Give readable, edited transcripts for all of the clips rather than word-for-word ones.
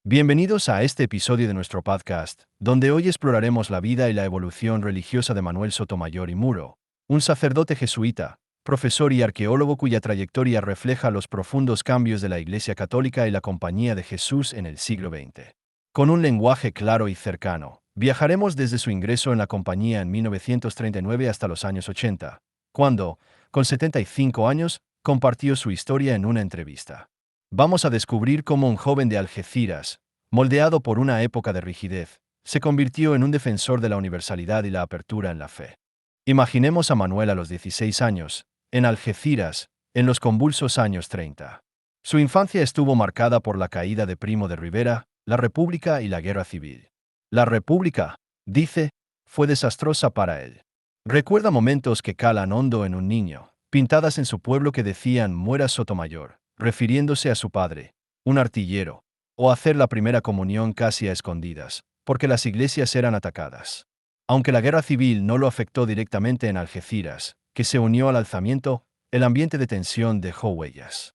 Bienvenidos a este episodio de nuestro podcast, donde hoy exploraremos la vida y la evolución religiosa de Manuel Sotomayor y Muro, un sacerdote jesuita, profesor y arqueólogo cuya trayectoria refleja los profundos cambios de la Iglesia Católica y la Compañía de Jesús en el siglo XX. Con un lenguaje claro y cercano, viajaremos desde su ingreso en la Compañía en 1939 hasta los años 80, cuando, con 75 años, compartió su historia en una entrevista. Vamos a descubrir cómo un joven de Algeciras, moldeado por una época de rigidez, se convirtió en un defensor de la universalidad y la apertura en la fe. Imaginemos a Manuel a los 16 años, en Algeciras, en los convulsos años 30. Su infancia estuvo marcada por la caída de Primo de Rivera, la República y la Guerra Civil. La República, dice, fue desastrosa para él. Recuerda momentos que calan hondo en un niño, pintadas en su pueblo que decían «Muera Sotomayor», refiriéndose a su padre, un artillero, o hacer la primera comunión casi a escondidas, porque las iglesias eran atacadas. Aunque la guerra civil no lo afectó directamente en Algeciras, que se unió al alzamiento, el ambiente de tensión dejó huellas.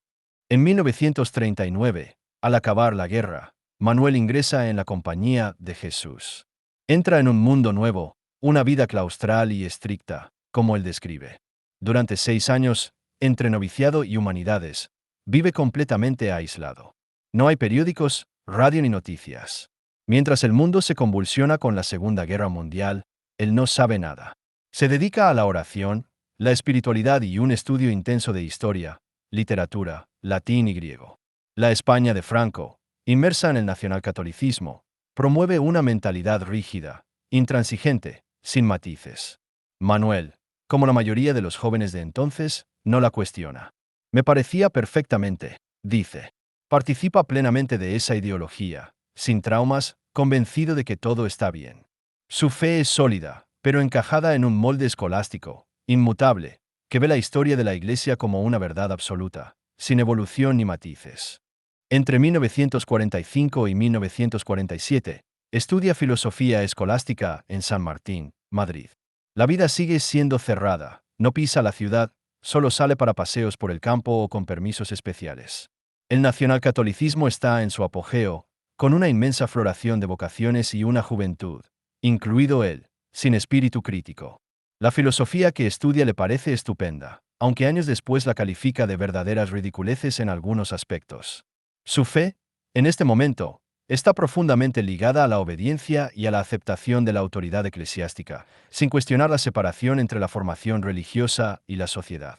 En 1939, al acabar la guerra, Manuel ingresa en la Compañía de Jesús. Entra en un mundo nuevo, una vida claustral y estricta, como él describe. Durante 6 años, entre noviciado y humanidades, vive completamente aislado. No hay periódicos, radio ni noticias. Mientras el mundo se convulsiona con la Segunda Guerra Mundial, él no sabe nada. Se dedica a la oración, la espiritualidad y un estudio intenso de historia, literatura, latín y griego. La España de Franco, inmersa en el nacionalcatolicismo, promueve una mentalidad rígida, intransigente, sin matices. Manuel, como la mayoría de los jóvenes de entonces, no la cuestiona. Me parecía perfectamente, dice. Participa plenamente de esa ideología, sin traumas, convencido de que todo está bien. Su fe es sólida, pero encajada en un molde escolástico, inmutable, que ve la historia de la Iglesia como una verdad absoluta, sin evolución ni matices. Entre 1945 y 1947, estudia filosofía escolástica en San Martín, Madrid. La vida sigue siendo cerrada, no pisa la ciudad, solo sale para paseos por el campo o con permisos especiales. El nacionalcatolicismo está en su apogeo, con una inmensa floración de vocaciones y una juventud, incluido él, sin espíritu crítico. La filosofía que estudia le parece estupenda, aunque años después la califica de verdaderas ridiculeces en algunos aspectos. Su fe, en este momento, está profundamente ligada a la obediencia y a la aceptación de la autoridad eclesiástica, sin cuestionar la separación entre la formación religiosa y la sociedad.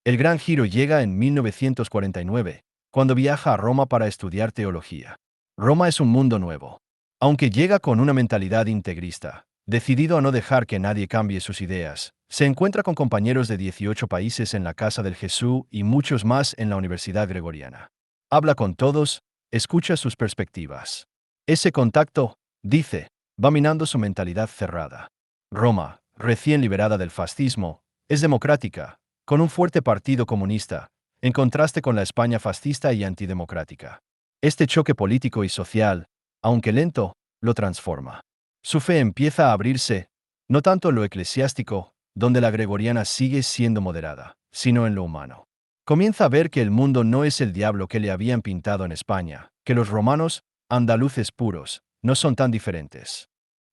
El gran giro llega en 1949, cuando viaja a Roma para estudiar teología. Roma es un mundo nuevo. Aunque llega con una mentalidad integrista, decidido a no dejar que nadie cambie sus ideas, se encuentra con compañeros de 18 países en la Casa del Jesús y muchos más en la Universidad Gregoriana. Habla con todos, escucha sus perspectivas. Ese contacto, dice, va minando su mentalidad cerrada. Roma, recién liberada del fascismo, es democrática, con un fuerte partido comunista, en contraste con la España fascista y antidemocrática. Este choque político y social, aunque lento, lo transforma. Su fe empieza a abrirse, no tanto en lo eclesiástico, donde la gregoriana sigue siendo moderada, sino en lo humano. Comienza a ver que el mundo no es el diablo que le habían pintado en España, que los romanos, andaluces puros, no son tan diferentes.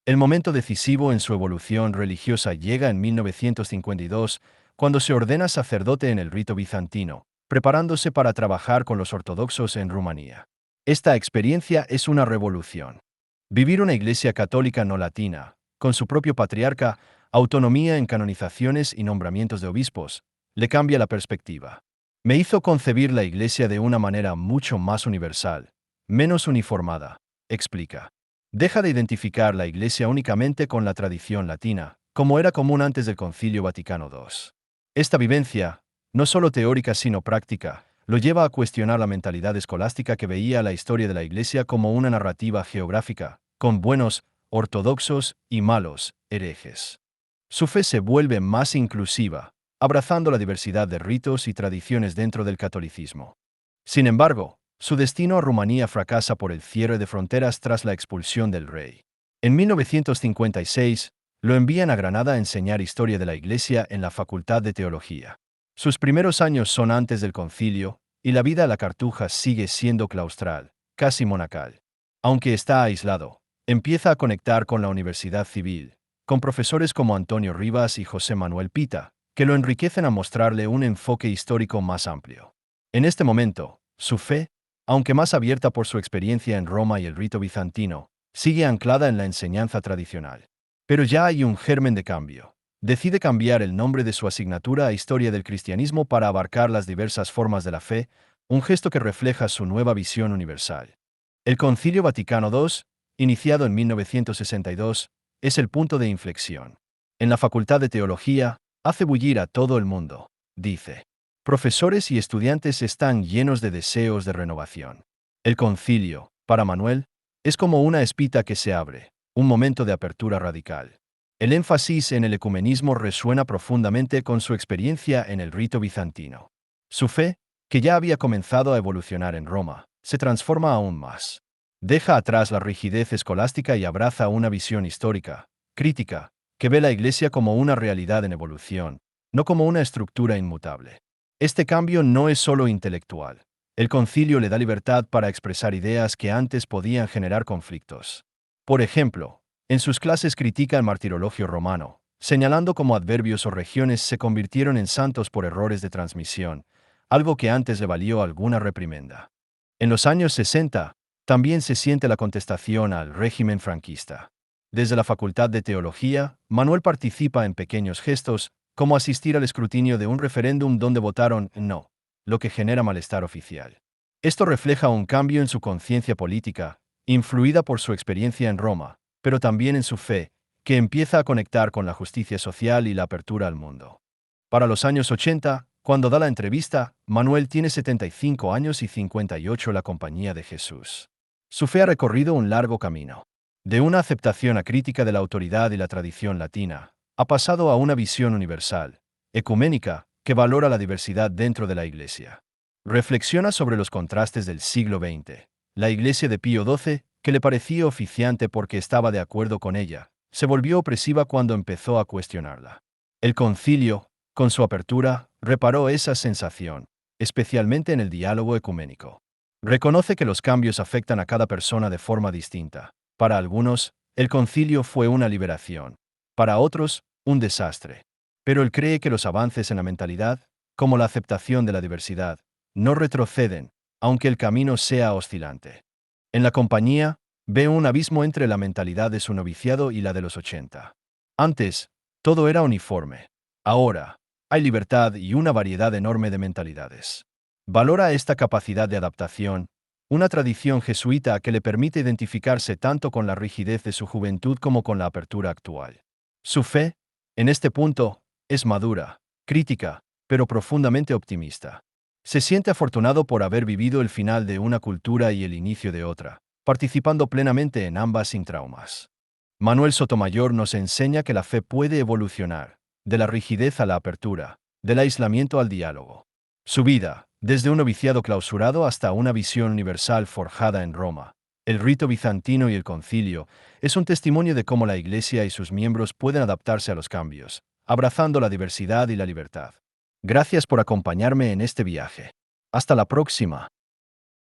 El momento decisivo en su evolución religiosa llega en 1952, cuando se ordena sacerdote en el rito bizantino, preparándose para trabajar con los ortodoxos en Rumanía. Esta experiencia es una revolución. Vivir una iglesia católica no latina, con su propio patriarca, autonomía en canonizaciones y nombramientos de obispos, le cambia la perspectiva. Me hizo concebir la iglesia de una manera mucho más universal, menos uniformada, explica. Deja de identificar la iglesia únicamente con la tradición latina, como era común antes del Concilio Vaticano II. Esta vivencia, no solo teórica sino práctica, lo lleva a cuestionar la mentalidad escolástica que veía la historia de la Iglesia como una narrativa geográfica, con buenos, ortodoxos y malos, herejes. Su fe se vuelve más inclusiva, abrazando la diversidad de ritos y tradiciones dentro del catolicismo. Sin embargo, su destino a Rumanía fracasa por el cierre de fronteras tras la expulsión del rey. En 1956, lo envían a Granada a enseñar historia de la Iglesia en la Facultad de Teología. Sus primeros años son antes del concilio, y la vida a la Cartuja sigue siendo claustral, casi monacal. Aunque está aislado, empieza a conectar con la universidad civil, con profesores como Antonio Rivas y José Manuel Pita, que lo enriquecen a mostrarle un enfoque histórico más amplio. En este momento, su fe, aunque más abierta por su experiencia en Roma y el rito bizantino, sigue anclada en la enseñanza tradicional. Pero ya hay un germen de cambio. Decide cambiar el nombre de su asignatura a Historia del Cristianismo para abarcar las diversas formas de la fe, un gesto que refleja su nueva visión universal. El Concilio Vaticano II, iniciado en 1962, es el punto de inflexión. En la Facultad de Teología, hace bullir a todo el mundo, dice. Profesores y estudiantes están llenos de deseos de renovación. El concilio, para Manuel, es como una espita que se abre, un momento de apertura radical. El énfasis en el ecumenismo resuena profundamente con su experiencia en el rito bizantino. Su fe, que ya había comenzado a evolucionar en Roma, se transforma aún más. Deja atrás la rigidez escolástica y abraza una visión histórica, crítica, que ve la Iglesia como una realidad en evolución, no como una estructura inmutable. Este cambio no es solo intelectual. El concilio le da libertad para expresar ideas que antes podían generar conflictos. Por ejemplo, en sus clases critica el martirologio romano, señalando cómo adverbios o regiones se convirtieron en santos por errores de transmisión, algo que antes le valió alguna reprimenda. En los años 60, también se siente la contestación al régimen franquista. Desde la Facultad de Teología, Manuel participa en pequeños gestos, como asistir al escrutinio de un referéndum donde votaron no, lo que genera malestar oficial. Esto refleja un cambio en su conciencia política, influida por su experiencia en Roma, pero también en su fe, que empieza a conectar con la justicia social y la apertura al mundo. Para los años 80, cuando da la entrevista, Manuel tiene 75 años y 58 la compañía de Jesús. Su fe ha recorrido un largo camino. De una aceptación acrítica de la autoridad y la tradición latina, ha pasado a una visión universal, ecuménica, que valora la diversidad dentro de la Iglesia. Reflexiona sobre los contrastes del siglo XX. La Iglesia de Pío XII, que le parecía oficiante porque estaba de acuerdo con ella, se volvió opresiva cuando empezó a cuestionarla. El concilio, con su apertura, reparó esa sensación, especialmente en el diálogo ecuménico. Reconoce que los cambios afectan a cada persona de forma distinta. Para algunos, el concilio fue una liberación. Para otros, un desastre. Pero él cree que los avances en la mentalidad, como la aceptación de la diversidad, no retroceden, aunque el camino sea oscilante. En la compañía, ve un abismo entre la mentalidad de su noviciado y la de los 80. Antes, todo era uniforme. Ahora, hay libertad y una variedad enorme de mentalidades. Valora esta capacidad de adaptación, una tradición jesuita que le permite identificarse tanto con la rigidez de su juventud como con la apertura actual. Su fe, en este punto, es madura, crítica, pero profundamente optimista. Se siente afortunado por haber vivido el final de una cultura y el inicio de otra, participando plenamente en ambas sin traumas. Manuel Sotomayor nos enseña que la fe puede evolucionar, de la rigidez a la apertura, del aislamiento al diálogo. Su vida, desde un noviciado clausurado hasta una visión universal forjada en Roma, el rito bizantino y el concilio, es un testimonio de cómo la Iglesia y sus miembros pueden adaptarse a los cambios, abrazando la diversidad y la libertad. Gracias por acompañarme en este viaje. Hasta la próxima.